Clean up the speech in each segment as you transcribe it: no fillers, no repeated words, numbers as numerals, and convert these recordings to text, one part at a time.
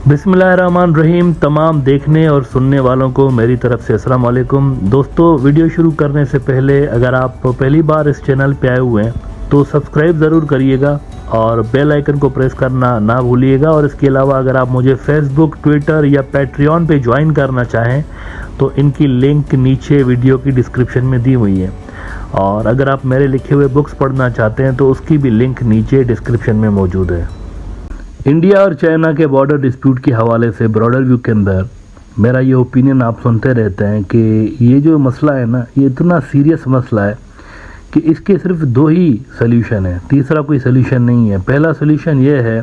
बिस्मिल्लाहिर्रहमानिर्रहीम। तमाम देखने और सुनने वालों को मेरी तरफ से अस्सलाम वालेकुम। दोस्तों, वीडियो शुरू करने से पहले अगर आप पहली बार इस चैनल पे आए हुए हैं तो सब्सक्राइब ज़रूर करिएगा और बेल आइकन को प्रेस करना ना भूलिएगा। और इसके अलावा अगर आप मुझे फेसबुक, ट्विटर या पैट्रियन पे ज्वाइन करना चाहें तो इनकी लिंक नीचे वीडियो की डिस्क्रिप्शन में दी हुई है। और अगर आप मेरे लिखे हुए बुक्स पढ़ना चाहते हैं तो उसकी भी लिंक नीचे डिस्क्रिप्शन में मौजूद है। इंडिया और चाइना के बॉर्डर डिस्प्यूट के हवाले से ब्रॉडर व्यू के अंदर मेरा ये ओपिनियन आप सुनते रहते हैं कि ये जो मसला है ना, ये इतना सीरियस मसला है कि इसके सिर्फ दो ही सल्यूशन है, तीसरा कोई सल्यूशन नहीं है। पहला सल्यूशन ये है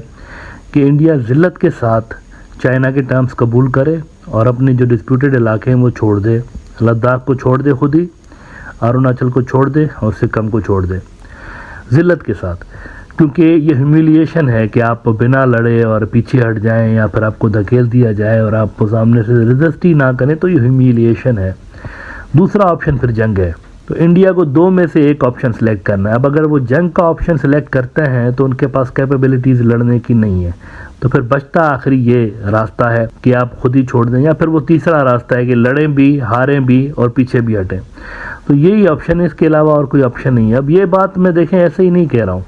कि इंडिया ज़िल्लत के साथ चाइना के टर्म्स कबूल करे और अपने जो डिस्प्यूटेड इलाके हैं वो छोड़ दे। लद्दाख को छोड़ दे खुद ही, अरुणाचल को छोड़ दे और सिक्किम को छोड़ दे ज़िल्लत के साथ। क्योंकि ये ह्यूमिलिएशन है कि आप बिना लड़े और पीछे हट जाएं या फिर आपको धकेल दिया जाए और आप सामने से रेजिस्ट ही ना करें, तो ये ह्यूमिलिएशन है। दूसरा ऑप्शन फिर जंग है। तो इंडिया को दो में से एक ऑप्शन सेलेक्ट करना है। अब अगर वो जंग का ऑप्शन सेलेक्ट करते हैं तो उनके पास कैपेबिलिटीज़ लड़ने की नहीं है, तो फिर बचता आखिरी ये रास्ता है कि आप खुद ही छोड़ दें, या फिर वो तीसरा रास्ता है कि लड़ें भी, हारें भी और पीछे भी हटें। तो यही ऑप्शन है, इसके अलावा और कोई ऑप्शन नहीं है। अब ये बात मैं देखें ऐसे ही नहीं कह रहा हूँ।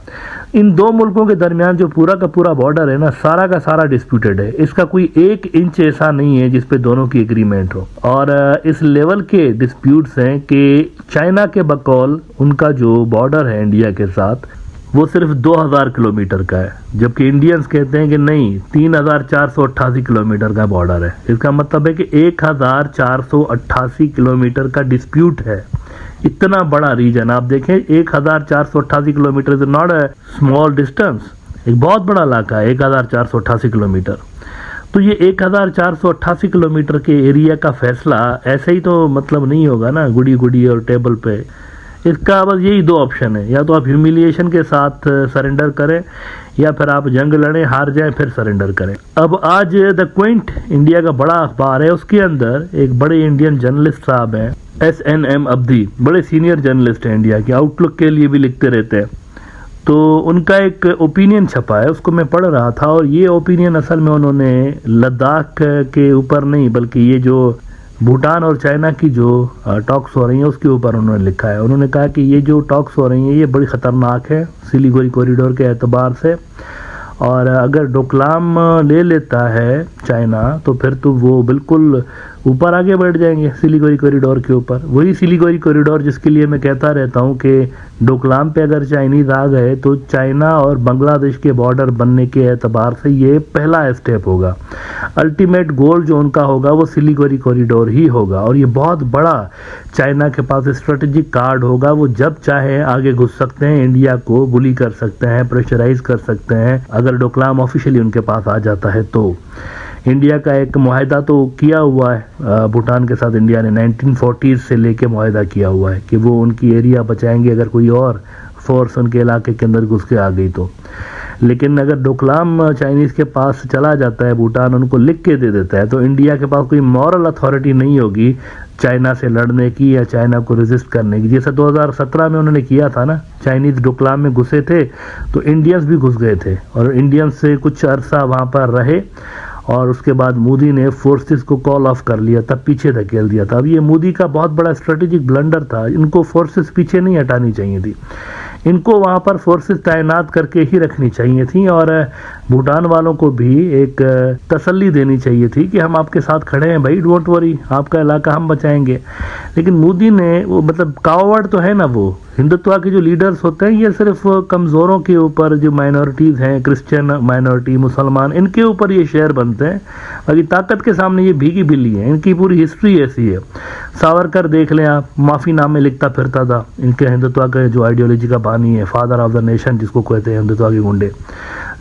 इन दो मुल्कों के दरमियान जो पूरा का पूरा बॉर्डर है ना, सारा का सारा डिस्प्यूटेड है। इसका कोई एक इंच ऐसा नहीं है जिस पे दोनों की एग्रीमेंट हो। और इस लेवल के डिस्प्यूट्स हैं कि चाइना के बकौल उनका जो बॉर्डर है इंडिया के साथ वो सिर्फ 2000 किलोमीटर का है, जबकि इंडियंस कहते हैं कि नहीं, 3488 किलोमीटर का बॉर्डर है। इसका मतलब है कि 1488 किलोमीटर का डिस्प्यूट है। इतना बड़ा रीजन आप देखें, 1488 kilometre is not a small distance, एक बहुत बड़ा इलाका है 1488 किलोमीटर। तो ये 1488 किलोमीटर के एरिया का फैसला ऐसे ही तो मतलब नहीं होगा ना गुड़ी गुड़ी और टेबल पे। इसका बस यही दो ऑप्शन है, या तो आप ह्यूमिलिएशन के साथ सरेंडर करें या फिर आप जंग लड़ें, हार जाएं, फिर सरेंडर करें। अब आज द क्विंट इंडिया का बड़ा अखबार है, उसके अंदर एक बड़े इंडियन जर्नलिस्ट साहब हैं, SNM अब्दी, बड़े सीनियर जर्नलिस्ट हैं इंडिया के, आउटलुक के लिए भी लिखते रहते हैं। तो उनका एक ओपिनियन छपा है, उसको मैं पढ़ रहा था। और ये ओपिनियन असल में उन्होंने लद्दाख के ऊपर नहीं, बल्कि ये जो भूटान और चाइना की जो टॉक्स हो रही हैं उसके ऊपर उन्होंने लिखा है। उन्होंने कहा कि ये जो टॉक्स हो रही हैं ये बड़ी ख़तरनाक है सिलीगुड़ी कॉरिडोर के एतबार से, और अगर डोकलाम ले लेता है चाइना तो फिर तो वो बिल्कुल ऊपर आगे बढ़ जाएंगे सिलीगुड़ी कॉरिडोर के ऊपर। वही सिलीगुड़ी कॉरिडोर जिसके लिए मैं कहता रहता हूँ कि डोकलाम पे अगर चाइनीज़ आ गए तो चाइना और बांग्लादेश के बॉर्डर बनने के एतबार से ये पहला स्टेप होगा। अल्टीमेट गोल जो उनका होगा वो सिलीगुड़ी कॉरिडोर ही होगा, और ये बहुत बड़ा चाइना के पास स्ट्रेटेजिक कार्ड होगा। वो जब चाहे आगे घुस सकते हैं, इंडिया को बुली कर सकते हैं, प्रेशराइज कर सकते हैं। अगर डोकलाम ऑफिशियली उनके पास आ जाता है तो इंडिया का एक मुआहदा तो किया हुआ है भूटान के साथ, इंडिया ने 1940s से लेके मुआहदा किया हुआ है कि वो उनकी एरिया बचाएंगे अगर कोई और फोर्स उनके इलाके के अंदर घुस के आ गई तो। लेकिन अगर डोकलाम चाइनीज़ के पास चला जाता है, भूटान उनको लिख के दे देता है, तो इंडिया के पास कोई मॉरल अथॉरिटी नहीं होगी चाइना से लड़ने की या चाइना को रेजिस्ट करने की। जैसे 2017 में उन्होंने किया था ना, चाइनीज़ डोकलाम में घुसे थे तो इंडियंस भी घुस गए थे और इंडियंस से कुछ अरसा वहाँ पर रहे, और उसके बाद मोदी ने फोर्सेस को कॉल ऑफ कर लिया, तब पीछे धकेल दिया था। अब ये मोदी का बहुत बड़ा स्ट्रेटेजिक ब्लंडर था। इनको फोर्सेस पीछे नहीं हटानी चाहिए थी, इनको वहाँ पर फोर्सेस तैनात करके ही रखनी चाहिए थी, और भूटान वालों को भी एक तसल्ली देनी चाहिए थी कि हम आपके साथ खड़े हैं भाई, डोंट वरी, आपका इलाका हम बचाएंगे। लेकिन मोदी ने वो मतलब कावर्ड तो है ना, वो हिंदुत्व के जो लीडर्स होते हैं ये सिर्फ कमज़ोरों के ऊपर, जो माइनॉरिटीज़ हैं, क्रिश्चियन माइनॉरिटी, मुसलमान, इनके ऊपर ये शेयर बनते हैं। बाकी ताकत के सामने ये भीगी बिल्ली है। इनकी पूरी हिस्ट्री ऐसी है। सावरकर देख लें आप, माफ़ी नामे लिखता फिरता था, इनके हिंदुत्व का जो आइडियोलॉजी का बानी है, फादर ऑफ द नेशन जिसको कहते हैं हिंदुत्व के गुंडे।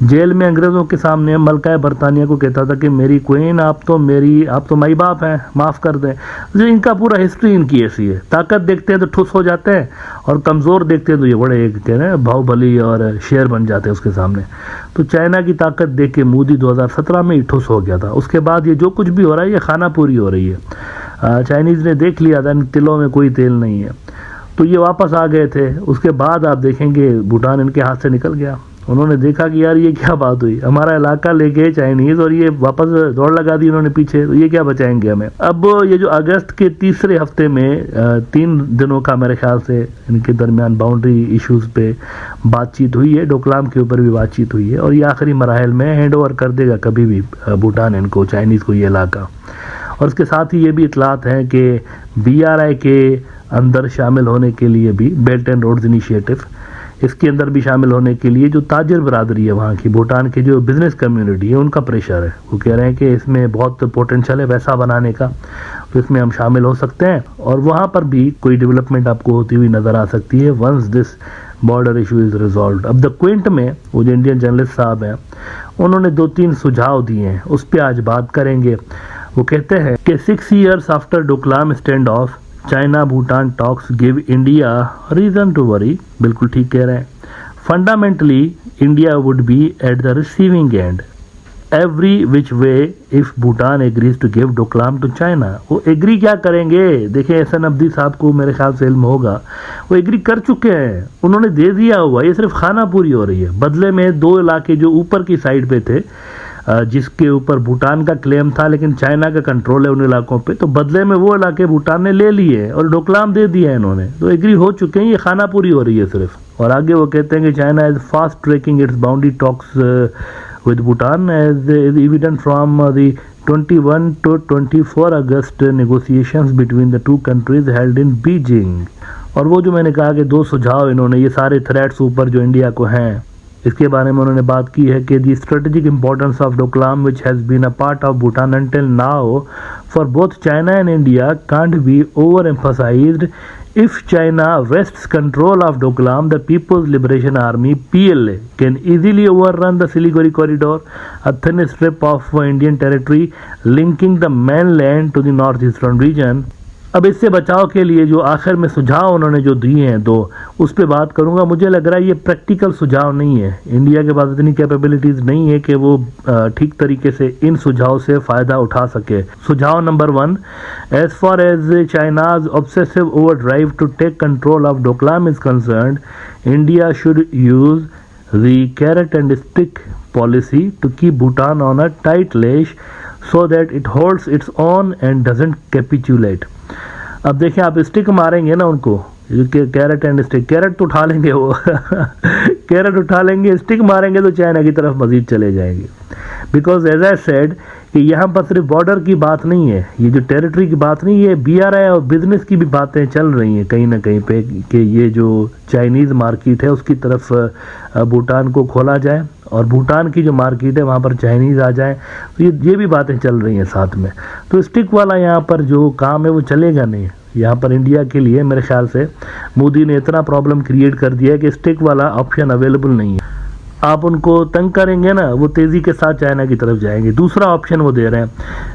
जेल में अंग्रेज़ों के सामने मलका बरतानिया को कहता था कि मेरी क्वीन, आप तो माई बाप हैं, माफ़ कर दें। जो इनका पूरा हिस्ट्री इनकी ऐसी है। ताकत देखते हैं तो ठुस हो जाते हैं, और कमज़ोर देखते हैं तो ये बड़े एक कह रहे हैं बाहुबली और शेर बन जाते हैं उसके सामने। तो चाइना की ताकत देख के मोदी 2017 में ही ठुस हो गया था। उसके बाद ये जो कुछ भी हो रहा है ये खाना पूरी हो रही है। चाइनीज़ ने देख लिया था इन तिलों में कोई तेल नहीं है, तो ये वापस आ गए थे। उसके बाद आप देखेंगे भूटान इनके हाथ से निकल गया। उन्होंने देखा कि यार ये क्या बात हुई, हमारा इलाका ले गए चाइनीज और ये वापस दौड़ लगा दी इन्होंने पीछे, तो ये क्या बचाएंगे हमें। अब ये जो अगस्त के तीसरे हफ्ते में 3 दिनों का मेरे ख्याल से इनके दरमियान बाउंड्री इश्यूज पे बातचीत हुई है, डोकलाम के ऊपर भी बातचीत हुई है और ये आखिरी मराहल में हैंड ओवर कर देगा कभी भी भूटान इनको, चाइनीज को ये इलाका। और उसके साथ ही ये भी इतलात हैं कि BRI के अंदर शामिल होने के लिए भी, बेल्ट एंड रोड्स इनिशिएटिव, इसके अंदर भी शामिल होने के लिए जो ताजिर बरादरी है वहाँ की, भूटान की जो बिजनेस कम्युनिटी है, उनका प्रेशर है। वो कह रहे हैं कि इसमें बहुत पोटेंशियल है वैसा बनाने का, तो इसमें हम शामिल हो सकते हैं और वहाँ पर भी कोई डेवलपमेंट आपको होती हुई नज़र आ सकती है once this border issue is resolve. अब द क्विंट में वो जो इंडियन जर्नलिस्ट साहब हैं उन्होंने 2-3 सुझाव दिए हैं, उस पर आज बात करेंगे। वो कहते हैं कि 6 years after Doklam standoff, China Bhutan talks give India reason to worry. बिल्कुल ठीक कह रहे हैं। Fundamentally India would be at the receiving end every which way if Bhutan agrees to give Doklam to China. वो एग्री क्या करेंगे, देखें एहसन अब्दी साहब को मेरे ख्याल से इल्म होगा, वो एग्री कर चुके हैं, उन्होंने दे दिया हुआ, ये सिर्फ खाना पूरी हो रही है। बदले में 2 इलाके जो ऊपर की साइड पे थे, जिसके ऊपर भूटान का क्लेम था लेकिन चाइना का कंट्रोल है उन इलाकों पे, तो बदले में वो इलाके भूटान ने ले लिए और डोकलाम दे दिया है इन्होंने, तो एग्री हो चुके हैं, ये खाना पूरी हो रही है सिर्फ। और आगे वो कहते हैं कि China is fast tracking its boundary talks with Bhutan as evident from the 21 to 24 August negotiations between the 2 countries held in Beijing. और वो जो मैंने कहा कि 2 सुझाव इन्होंने, ये सारे थ्रेट्स ऊपर जो इंडिया को हैं, इसके बारे में उन्होंने बात की है कि the strategic importance of Doklam which has been a part of Bhutan until now for both China and India can't be over emphasised. If China wrests control of Doklam, the People's Liberation Army (PLA) can easily overrun the Siliguri corridor, a thin strip of Indian territory linking the mainland to the northeastern region. अब इससे बचाव के लिए जो आखिर में सुझाव उन्होंने जो दिए हैं 2, उस पर बात करूंगा। मुझे लग रहा है ये प्रैक्टिकल सुझाव नहीं है, इंडिया के पास इतनी कैपेबिलिटीज़ नहीं है कि वो ठीक तरीके से इन सुझाव से फ़ायदा उठा सके। सुझाव number 1, as far as China's obsessive overdrive to take control of Doklam is concerned, India should use the carrot and stick policy to keep Bhutan on a tight leash so that it holds its own and doesn't capitulate. अब देखें, आप stick मारेंगे ना उनको, carat and stick, carat तो उठा लेंगे वो कैरेट उठा लेंगे, स्टिक मारेंगे तो चाइना की तरफ मजीद चले जाएंगे। बिकॉज एज आई सेड कि यहाँ पर सिर्फ बॉर्डर की बात नहीं है, ये जो टेरिटरी की बात नहीं है, BRI और बिजनेस की भी बातें चल रही हैं कहीं ना कहीं पे कि ये जो चाइनीज़ मार्केट है उसकी तरफ भूटान को खोला जाए और भूटान की जो मार्केट है वहाँ पर चाइनीज़ आ जाए, तो ये भी बातें चल रही हैं साथ में। तो स्टिक वाला यहाँ पर जो काम है वो चलेगा नहीं यहाँ पर इंडिया के लिए। मेरे ख्याल से मोदी ने इतना प्रॉब्लम क्रिएट कर दिया है कि स्टिक वाला ऑप्शन अवेलेबल नहीं है। आप उनको तंग करेंगे ना, वो तेज़ी के साथ चाइना की तरफ जाएंगे। दूसरा ऑप्शन वो दे रहे हैं,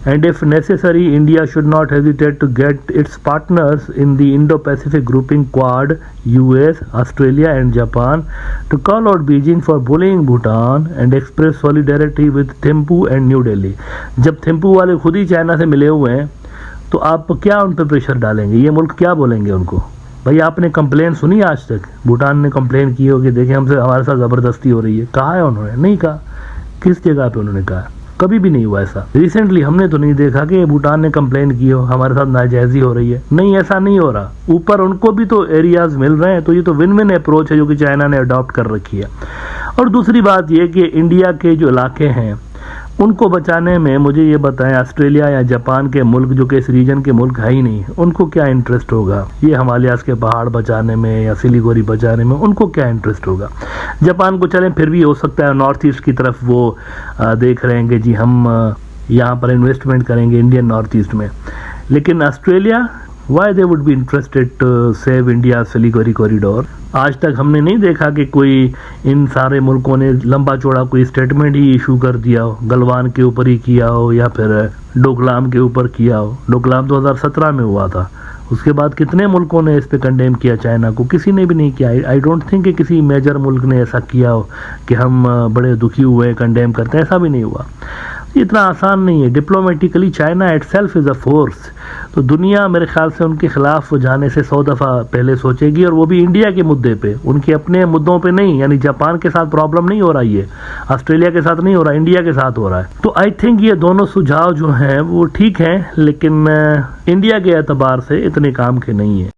and if necessary India should not hesitate to get its partners in the Indo Pacific grouping Quad, US, Australia and Japan to call out Beijing for bullying Bhutan and express solidarity with Thimphu and New Delhi. जब थिम्पू वाले खुद ही China से मिले हुए हैं तो आप क्या उन पर प्रेशर डालेंगे, ये मुल्क क्या बोलेंगे उनको? भाई आपने कंप्लेन सुनी आज तक? भूटान ने कंप्लेन की होगी, देखें हमसे हमारे साथ ज़बरदस्ती हो रही है, कहा है उन्होंने? नहीं कहा। किस जगह पे उन्होंने कहा? कभी भी नहीं हुआ ऐसा। रिसेंटली हमने तो नहीं देखा कि भूटान ने कंप्लेन की हो हमारे साथ नाजायजी हो रही है, नहीं, ऐसा नहीं हो रहा। ऊपर उनको भी तो एरियाज मिल रहे हैं, तो ये तो विन विन अप्रोच है जो कि चाइना ने अडॉप्ट कर रखी है। और दूसरी बात ये कि इंडिया के जो इलाके हैं उनको बचाने में मुझे ये बताएं, ऑस्ट्रेलिया या जापान के मुल्क जो कि इस रीजन के मुल्क है ही नहीं, उनको क्या इंटरेस्ट होगा ये हिमालयाज़ के पहाड़ बचाने में या सिलीगुड़ी बचाने में? उनको क्या इंटरेस्ट होगा? जापान को चलें फिर भी हो सकता है नॉर्थ ईस्ट की तरफ वो देख रहे हैं कि जी हम यहाँ पर इन्वेस्टमेंट करेंगे इंडियन नॉर्थ ईस्ट में, लेकिन Australia why they would be interested to save India Siliguri corridor? आज तक हमने नहीं देखा कि कोई इन सारे मुल्कों ने लंबा चौड़ा कोई स्टेटमेंट ही इशू कर दिया हो, गलवान के ऊपर ही किया हो या फिर डोकलाम के ऊपर किया हो। डोकलाम 2017 में हुआ था, उसके बाद कितने मुल्कों ने इस पे कंडेम किया चाइना को? किसी ने भी नहीं किया। आई डोंट थिंक कि किसी मेजर मुल्क ने ऐसा किया हो कि हम बड़े दुखी हुए कंडेम करते हैं, ऐसा भी नहीं हुआ। इतना आसान नहीं है। Diplomatically China itself is a force. तो दुनिया मेरे ख्याल से उनके खिलाफ जाने से 100 दफ़ा पहले सोचेगी, और वो भी इंडिया के मुद्दे पे, उनके अपने मुद्दों पे नहीं। यानी जापान के साथ प्रॉब्लम नहीं हो रहा, ये ऑस्ट्रेलिया के साथ नहीं हो रहा, इंडिया के साथ हो रहा है। तो आई थिंक ये दोनों सुझाव जो हैं वो ठीक हैं, लेकिन इंडिया के एतबार से इतने काम के नहीं है।